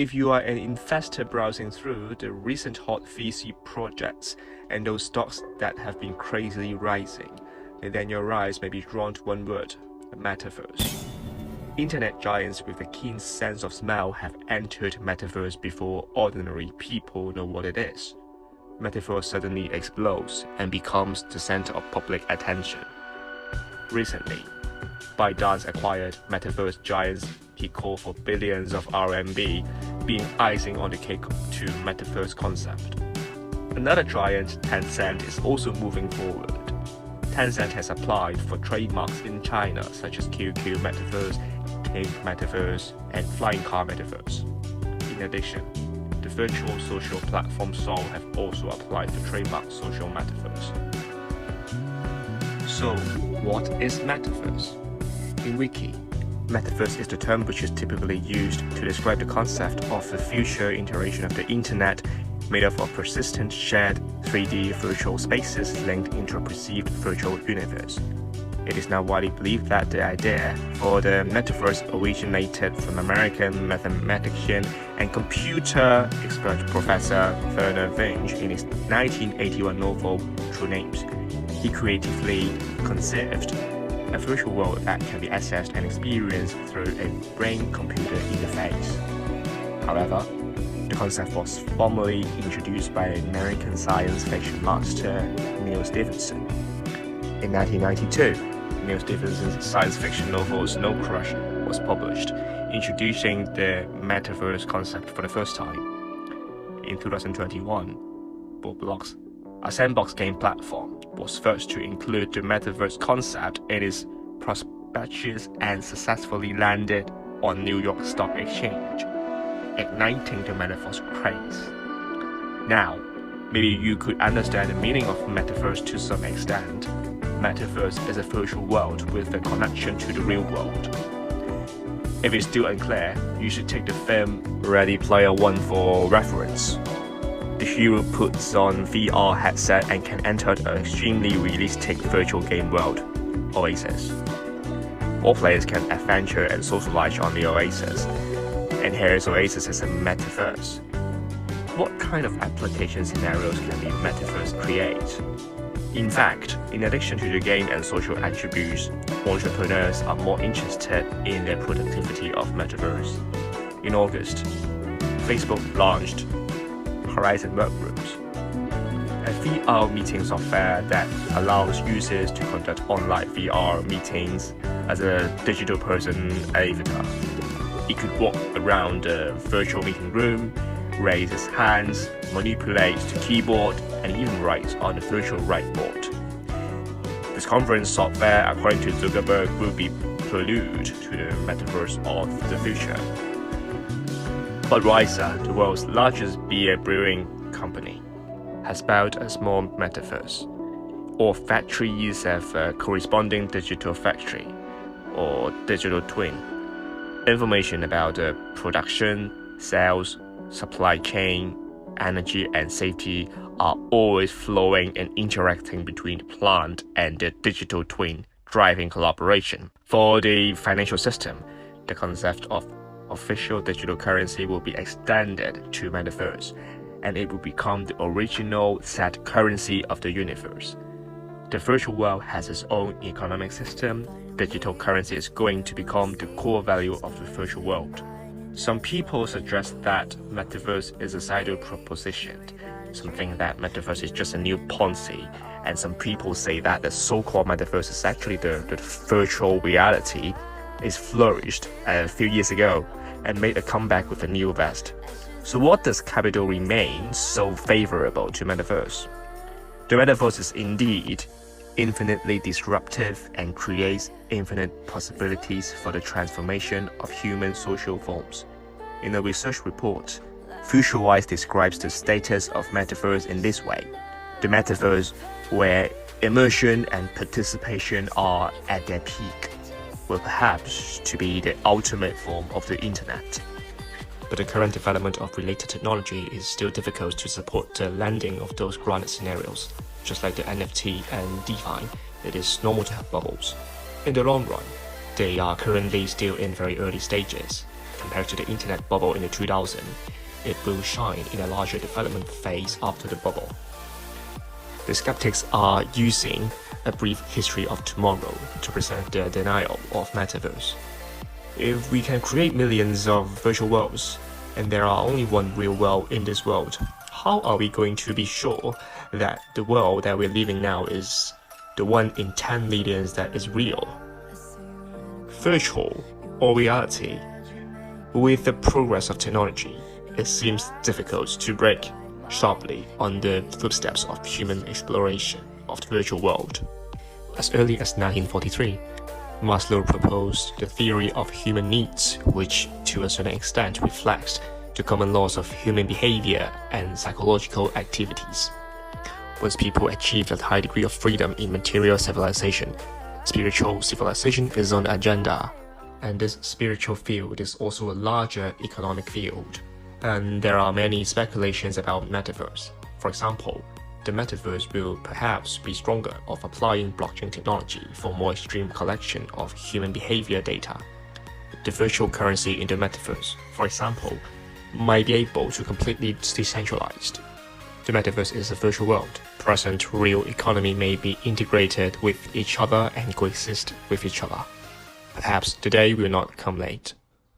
If you are an investor browsing through the recent hot VC projects and those stocks that have been crazily rising, then your eyes may be drawn to one word: Metaverse. Internet giants with a keen sense of smell have entered Metaverse before ordinary people know what it is. Metaverse suddenly explodes and becomes the center of public attention. Recently, ByteDance acquired Metaverse giants Pico for billions of RMB, being icing on the cake to Metaverse concept. Another giant, Tencent, is also moving forward. Tencent has applied for trademarks in China such as QQ Metaverse, Pink Metaverse, and Flying Car Metaverse. In addition, the virtual social platform Seoul have also applied for trademark social metaverse. So, what is Metaverse? In Wiki, Metaverse is the term which is typically used to describe the concept of the future iteration of the internet made up of persistent shared 3D virtual spaces linked into a perceived virtual universe. It is now widely believed that the idea for the Metaverse originated from American mathematician and computer expert Professor Werner Vinge in his 1981 novel True Names. He creatively conceived a virtual world that can be accessed and experienced through a brain-computer interface. However, the concept was formally introduced by American science fiction master Neil Stephenson. In 1992, Neil Stephenson's science fiction novel Snow Crash was published, introducing the Metaverse concept for the first time. In 2021, Roblox, a sandbox game platform, was first to include the Metaverse concept in its prospectus and successfully landed on New York Stock Exchange, igniting the Metaverse craze. Now, maybe you could understand the meaning of Metaverse to some extent. Metaverse is a virtual world with a connection to the real world. If it's still unclear, you should take the film Ready Player One for reference. The hero puts on VR headset and can enter the extremely realistic virtual game world, Oasis. All players can adventure and socialize on the Oasis, and here's Oasis as a metaverse. What kind of application scenarios can the metaverse create? In fact, in addition to the game and social attributes, entrepreneurs are more interested in the productivity of metaverse. In August, Facebook launched Horizon Workrooms, a VR meeting software that allows users to conduct online VR meetings as a digital person avatar. It could walk around the virtual meeting room, raise its hands, manipulate the keyboard, and even write on the virtual whiteboard. This conference software, according to Zuckerberg, will be prelude to the metaverse of the future. Budweiser, the world's largest beer brewing company, has built a small metaverse. All factories have a corresponding digital factory, or digital twin. Information about the production, sales, supply chain, energy, and safety are always flowing and interacting between the plant and the digital twin, driving collaboration. For the financial system, the concept of official digital currency will be extended to Metaverse, and it will become the original set currency of the universe. The virtual world has its own economic system. Digital currency is going to become the core value of the virtual world. Some people suggest that Metaverse is a side proposition, some think that Metaverse is just a new Ponzi, and some people say that the so-called Metaverse is actually the virtual reality. It's flourished a few years ago and made a comeback with a new vest. So what does capital remain so favorable to Metaverse? The Metaverse is indeed infinitely disruptive and creates infinite possibilities for the transformation of human social forms. In a research report, FutureWise describes the status of Metaverse in this way: the Metaverse, where immersion and participation are at their peak, will perhaps to be the ultimate form of the internet. But the current development of related technology is still difficult to support the landing of those granted scenarios. Just like the NFT and DeFi, it is normal to have bubbles. In the long run, they are currently still in very early stages. compared to the internet bubble in the 2000s, it will shine in a larger development phase after the bubble. The skeptics are using a brief history of tomorrow to present their denial of Metaverse. If we can create millions of virtual worlds, and there are only one real world in this world, how are we going to be sure that the world that we're living now is the one in 10 millions that is real? Virtual or reality? With the progress of technology, it seems difficult to break sharply on the footsteps of human exploration of the virtual world. As early as 1943, Maslow proposed the theory of human needs, which to a certain extent reflects the common laws of human behavior and psychological activities. Once people achieve a high degree of freedom in material civilization, spiritual civilization is on the agenda, and this spiritual field is also a larger economic field. And there are many speculations about Metaverse. For example, the Metaverse will perhaps be stronger of applying blockchain technology for more extreme collection of human behavior data. The virtual currency in the Metaverse, for example, might be able to completely decentralized. The Metaverse is a virtual world. Present real economy may be integrated with each other and coexist with each other. Perhaps the day will not come late.